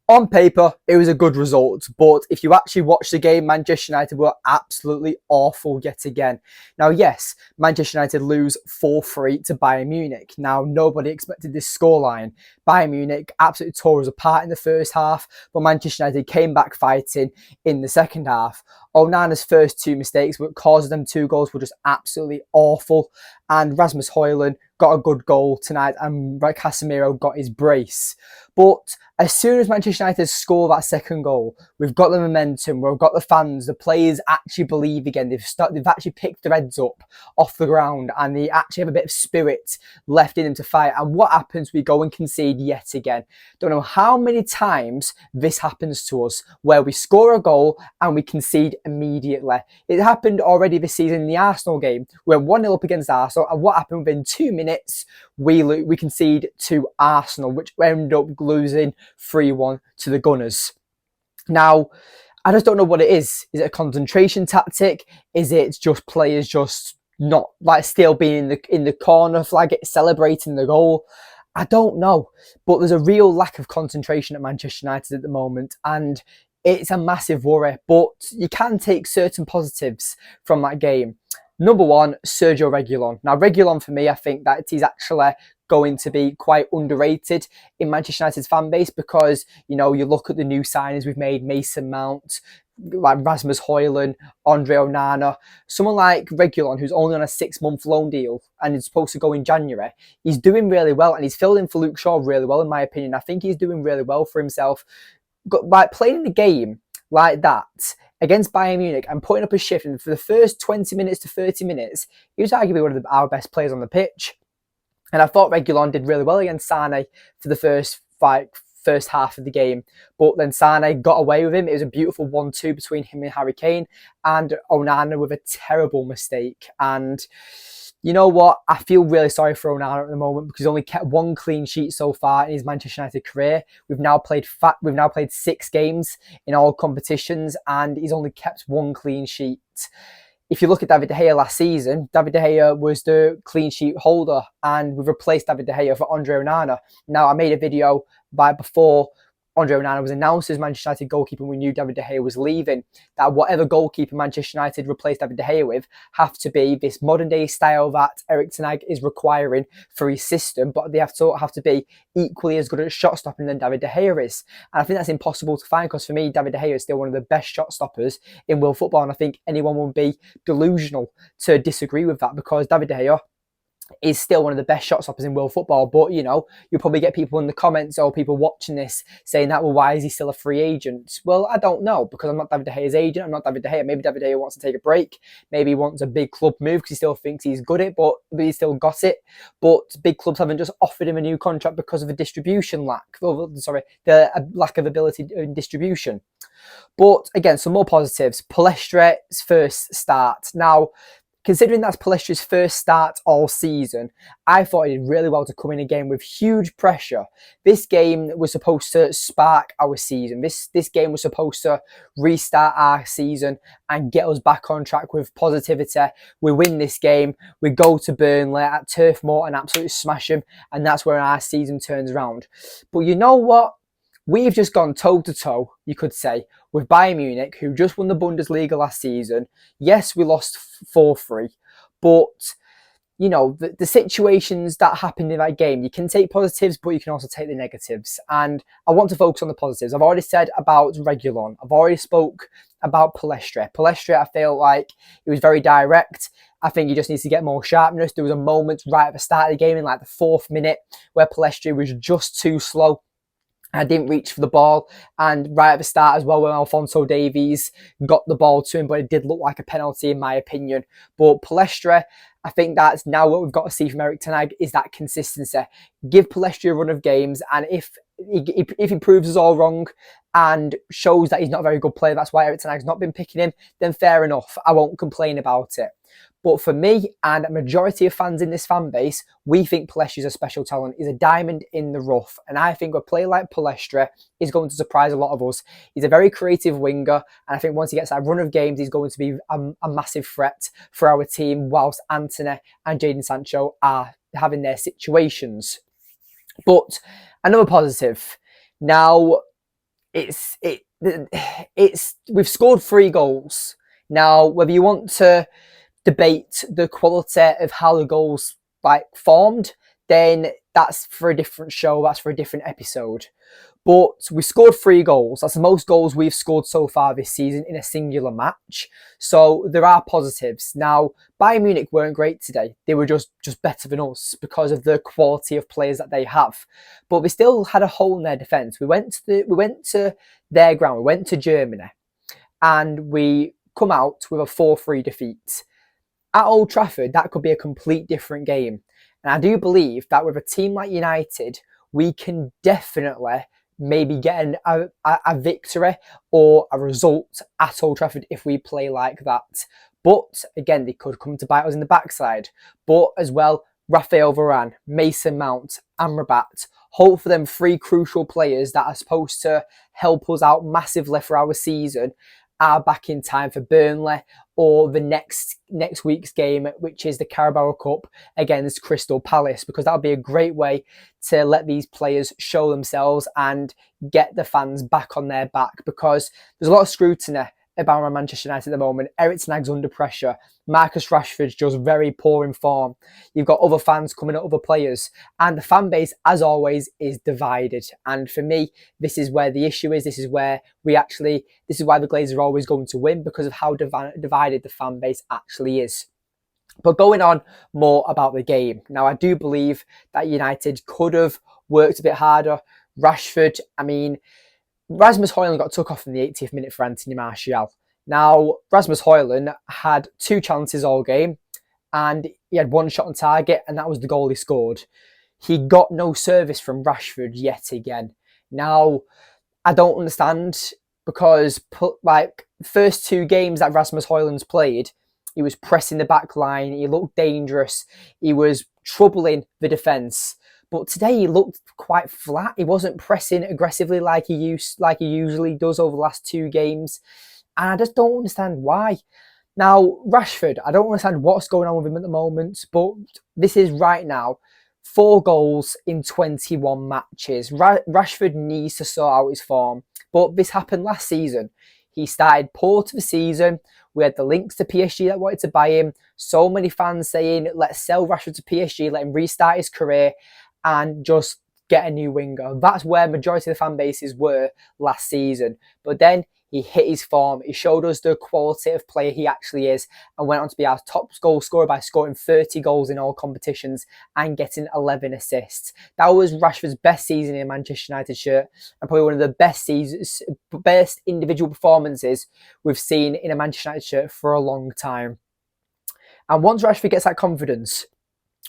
On paper, it was a good result, but if you actually watch the game, Manchester United were absolutely awful yet again. Now, yes, Manchester United lose 4-3 to Bayern Munich. Now, nobody expected this scoreline. Bayern Munich absolutely tore us apart in the first half, but Manchester United came back fighting in the second half. ONANA'S first two mistakes, which caused them 2 goals, were just absolutely awful. And Rasmus Højlund got a good goal tonight, and Casemiro got his brace. But as soon as Manchester United score that second goal, we've got the momentum, we've got the fans, the players actually believe again. They've actually picked their heads up off the ground, and they actually have a bit of spirit left in them to fight. And what happens? We go and concede yet again. Don't know how many times this happens to us, where we score a goal and we concede immediately. It happened already this season in the Arsenal game. We're 1-0 up against Arsenal, and what happened? Within 2 minutes, we concede to Arsenal, which we end up losing 3-1 to the Gunners. Now, I just don't know what it is. Is it a concentration tactic? Is it just players just not like still being in the corner flag, celebrating the goal? I don't know, but there's a real lack of concentration at Manchester United at the moment, and it's a massive worry. But you can take certain positives from that game. Number one, Sergio Reguilon. Now, Reguilon, for me, I think that he's actually going to be quite underrated in Manchester United's fan base because, you know, you look at the new signings we've made, Mason Mount, like Rasmus Højlund, Andre Onana. Someone like Reguilon, who's only on a 6-month loan deal and is supposed to go in January, he's doing really well, and he's filled in for Luke Shaw really well, in my opinion. I think he's doing really well for himself. Like, playing the game like that against Bayern Munich and putting up a shift, and for the first 20 minutes to 30 minutes, he was arguably one of our best players on the pitch. And I thought Reguilon did really well against Sane for the first half of the game. But then Sane got away with him. It was a beautiful 1-2 between him and Harry Kane, and Onana with a terrible mistake. And you know what? I feel really sorry for Onana at the moment because he's only kept 1 clean sheet so far in his Manchester United career. We've now played 6 games in all competitions, and he's only kept 1 clean sheet. If you look at David De Gea last season, David De Gea was the clean sheet holder, and we've replaced David De Gea for Andre Onana. Now, I made a video before Andre Onana was announced as Manchester United goalkeeper, and we knew David De Gea was leaving, that whatever goalkeeper Manchester United replaced David De Gea with have to be this modern day style that ERIK is requiring for his system, but they have to be equally as good at shot stopping than David De Gea is. And I think that's impossible to find because for me, David De Gea is still one of the best shot stoppers in world football, and I think anyone would be delusional to disagree with that because David De Gea is still one of the best shot stoppers in world football. But, you know, you'll probably get people in the comments or people watching this saying that, well, why is he still a free agent? Well, I don't know, because I'm not David De Gea's agent. I'm not David De Gea. Maybe David De Gea wants to take a break. Maybe he wants a big club move because he still thinks he's good at it, but he still got it. But big clubs haven't just offered him a new contract because of a distribution lack. The lack of ability in distribution. But again, some more positives. Palestri's first start. Now, considering that's Palestri's first start all season, I thought he did really well to come in again with huge pressure. This game was supposed to spark our season. This game was supposed to restart our season and get us back on track with positivity. We win this game, we go to Burnley at Turf Moor and absolutely smash them, and that's where our season turns around. But you know what? We've just gone toe-to-toe, you could say, with Bayern Munich, who just won the Bundesliga last season. Yes, we lost 4-3, but, you know, the situations that happened in that game, you can take positives, but you can also take the negatives. And I want to focus on the positives. I've already said about Reguilon. I've already spoke about Palestra. Palestra, I feel like he was very direct. I think he just needs to get more sharpness. There was a moment right at the start of the game in like the 4th minute where Palestra was just too slow. I didn't reach for the ball, and right at the start as well when Alphonso Davies got the ball to him, but it did look like a penalty in my opinion. But Palestra, I think that's now what we've got to see from ERIK is that consistency. Give Palestra a run of games, and if he proves us all wrong and shows that he's not a very good player, that's why ERIK has not been picking him, then fair enough, I won't complain about it. But for me and a majority of fans in this fan base, we think Palestra is a special talent. He's a diamond in the rough. And I think a player like Palestra is going to surprise a lot of us. He's a very creative winger. And I think once he gets that run of games, he's going to be a massive threat for our team, whilst Antony and Jadon Sancho are having their situations. But another positive. Now, it's we've scored 3 goals. Now, whether you want to debate the quality of how the goals like formed, then that's for a different show, that's for a different episode. But we scored 3 goals. That's the most goals we've scored so far this season in a singular match. So there are positives. Now, Bayern Munich weren't great today. They were just better than us because of the quality of players that they have. But they still had a hole in their defence. We went to their ground. We went to Germany, and we come out with a 4-3 defeat. At Old Trafford, that could be a complete different game. And I do believe that with a team like United, we can definitely maybe get a victory or a result at Old Trafford if we play like that. But again, they could come to bite us in the backside. But as well, Raphael Varane, Mason Mount, Amrabat, hope for them 3 crucial players that are supposed to help us out massively for our season are back in time for Burnley or the next week's game, which is the Carabao Cup against Crystal Palace, because that would be a great way to let these players show themselves and get the fans back on their back, because there's a lot of scrutiny about Manchester United at the moment. Erik ten Hag's under pressure. Marcus Rashford's just very poor in form. You've got other fans coming at other players. And the fan base, as always, is divided. And for me, this is where the issue is. This is why the Glazers are always going to win, because of how divided the fan base actually is. But going on more about the game. Now, I do believe that United could have worked a bit harder. Rashford, Rasmus Højlund got took off in the 80th minute for Anthony Martial. Now, Rasmus Højlund had 2 chances all game, and he had 1 shot on target, and that was the goal he scored. He got no service from Rashford yet again. Now, I don't understand, because first 2 games that Rasmus Højlund's played, he was pressing the back line, he looked dangerous, he was troubling the defence. But today he looked quite flat. He wasn't pressing aggressively like he usually does over the last 2 games. And I just don't understand why. Now, Rashford, I don't understand what's going on with him at the moment, but this is right now 4 goals in 21 matches. Rashford needs to sort out his form. But this happened last season. He started poor to the season. We had the links to PSG that wanted to buy him. So many fans saying, let's sell Rashford to PSG, let him restart his career and just get a new winger. That's where majority of the fan bases were last season. But then he hit his form. He showed us the quality of player he actually is, and went on to be our top goal scorer by scoring 30 goals in all competitions and getting 11 assists. That was Rashford's best season in a Manchester United shirt, and probably one of the best individual performances we've seen in a Manchester United shirt for a long time. And once Rashford gets that confidence,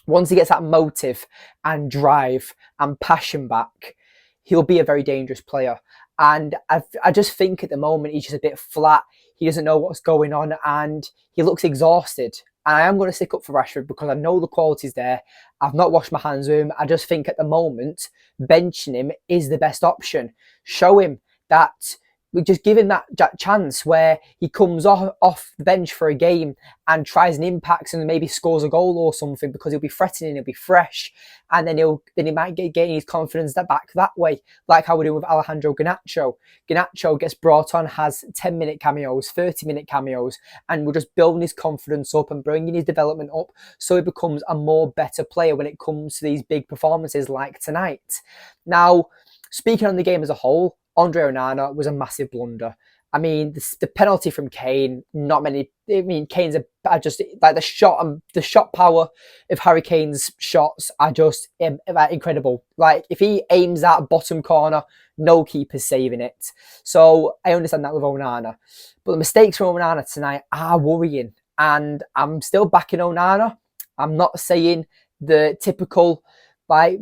once he gets that motive and drive and passion back, he'll be a very dangerous player. And I just think at the moment he's just a bit flat. He doesn't know what's going on and he looks exhausted. And I am going to stick up for Rashford because I know the quality's there. I've not washed my hands with him. I just think at the moment, benching him is the best option. Show him that we just give him that chance where he comes off the bench for a game and tries and impacts and maybe scores a goal or something, because he'll be threatening, he'll be fresh, and then he might gain his confidence back that way, like how we're doing with Alejandro Garnacho. Garnacho gets brought on, has 10-minute cameos, 30-minute cameos, and we're just building his confidence up and bringing his development up so he becomes a more better player when it comes to these big performances like tonight. Now, speaking on the game as a whole, Andre Onana was a massive blunder. I mean, the penalty from Kane, not many. I mean, Kane's just like the shot power of Harry Kane's shots are just incredible. Like if he aims that bottom corner, no keeper's saving it. So I understand that with Onana, but the mistakes from Onana tonight are worrying, and I'm still backing Onana. I'm not saying the typical like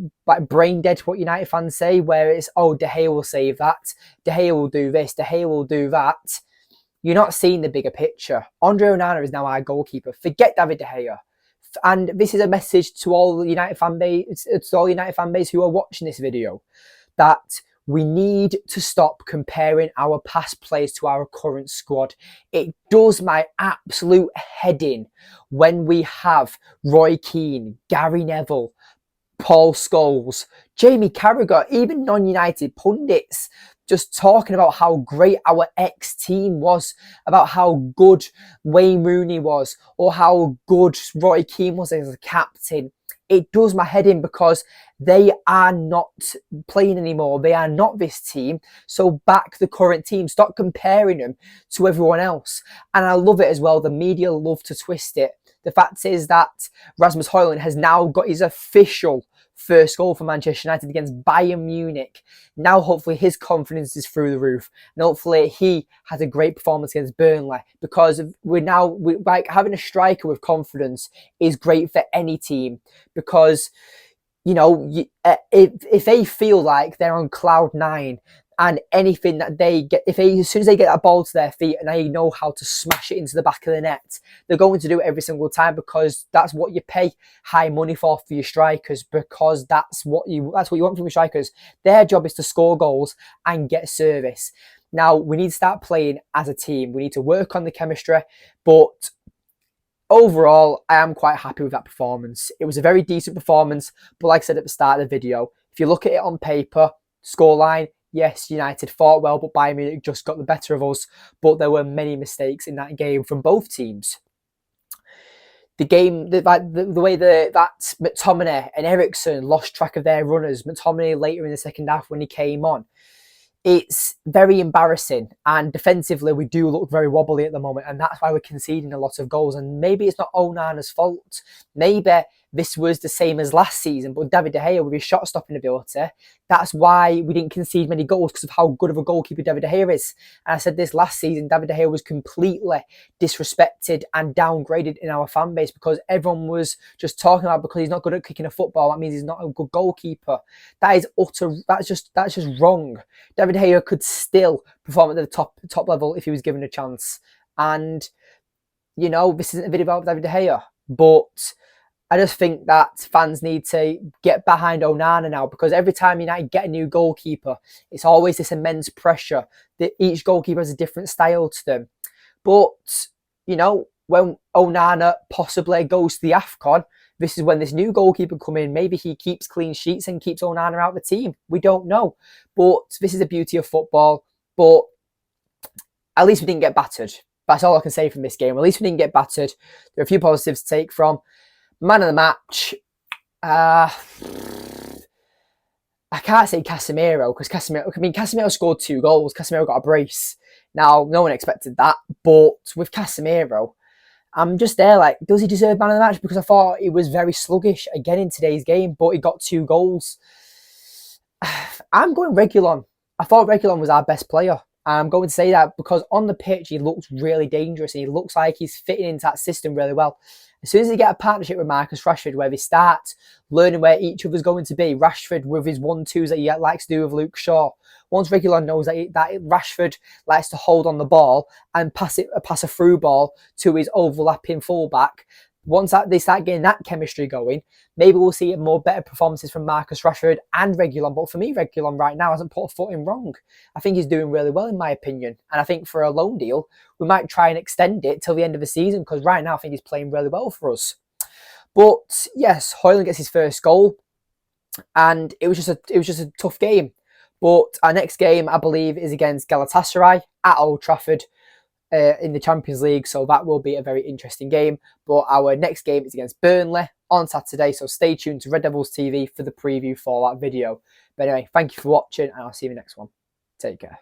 brain dead, what United fans say, where it's, oh, De Gea will save that, De Gea will do this, De Gea will do that. You're not seeing the bigger picture. Andre Onana is now our goalkeeper. Forget David De Gea. And this is a message to all the United fan base, who are watching this video, that we need to stop comparing our past players to our current squad. It does my absolute head in when we have Roy Keane, Gary Neville, Paul Scholes, Jamie Carragher, even non-United pundits just talking about how great our ex-team was, about how good Wayne Rooney was, or how good Roy Keane was as a captain. It does my head in because they are not playing anymore. They are not this team. So back the current team. Stop comparing them to everyone else. And I love it as well. The media love to twist it. The fact is that Rasmus Højlund has now got his official first goal for Manchester United against Bayern Munich. Now, hopefully, his confidence is through the roof. And hopefully, he has a great performance against Burnley, because like having a striker with confidence is great for any team, because, you know, if they feel like they're on cloud nine, and anything that they get, as soon as they get that ball to their feet and they know how to smash it into the back of the net, they're going to do it every single time, because that's what you pay high money for your strikers, because that's what you want from your strikers. Their job is to score goals and get service. Now, we need to start playing as a team. We need to work on the chemistry, but overall, I am quite happy with that performance. It was a very decent performance, but like I said at the start of the video, if you look at it on paper, scoreline, yes, United fought well, but Bayern Munich just got the better of us. But there were many mistakes in that game from both teams. The game, the way that McTominay and Eriksen lost track of their runners. McTominay later in the second half when he came on. It's very embarrassing, and defensively we do look very wobbly at the moment, and that's why we're conceding a lot of goals. And maybe it's not ONANA'S fault. Maybe this was the same as last season, but David De Gea with his shot-stopping ability, that's why we didn't concede many goals, because of how good of a goalkeeper David De Gea is. And I said this last season, David De Gea was completely disrespected and downgraded in our fan base, because everyone was just talking about, because he's not good at kicking a football, that means he's not a good goalkeeper. That is that's just wrong. David De Gea could still perform at the top level if he was given a chance. And, you know, this isn't a video about David De Gea, but I just think that fans need to get behind Onana now, because every time United get a new goalkeeper, it's always this immense pressure that each goalkeeper has a different style to them. But, you know, when Onana possibly goes to the AFCON, this is when this new goalkeeper come in. Maybe he keeps clean sheets and keeps Onana out of the team. We don't know. But this is the beauty of football. But at least we didn't get battered. That's all I can say from this game. At least we didn't get battered. There are a few positives to take from. Man of the match, I can't say Casemiro, because Casemiro scored 2 goals. Casemiro got a brace. Now, no one expected that, but with Casemiro, I'm just there like, does he deserve man of the match? Because I thought he was very sluggish again in today's game, but he got 2 goals. I'm going Reguilon. I thought Reguilon was our best player. I'm going to say that because on the pitch, he looks really dangerous, and he looks like he's fitting into that system really well. As soon as they get a partnership with Marcus Rashford, where they start learning where each other's going to be, Rashford with his 1-2s that he likes to do with Luke Shaw. Once Reguilon knows that Rashford likes to hold on the ball and pass a through ball to his overlapping fullback, once they start getting that chemistry going, maybe we'll see more better performances from Marcus Rashford and Reguilon. But for me, Reguilon right now hasn't put a foot in wrong. I think he's doing really well, in my opinion. And I think for a loan deal, we might try and extend it till the end of the season, because right now I think he's playing really well for us. But yes, Højlund gets his first goal, and it was just a tough game. But our next game, I believe, is against Galatasaray at Old Trafford. In the Champions League, so that will be a very interesting game. But our next game is against Burnley on Saturday, so stay tuned to Red Devils TV for the preview for that video. But anyway, thank you for watching, and I'll see you in the next one. Take care.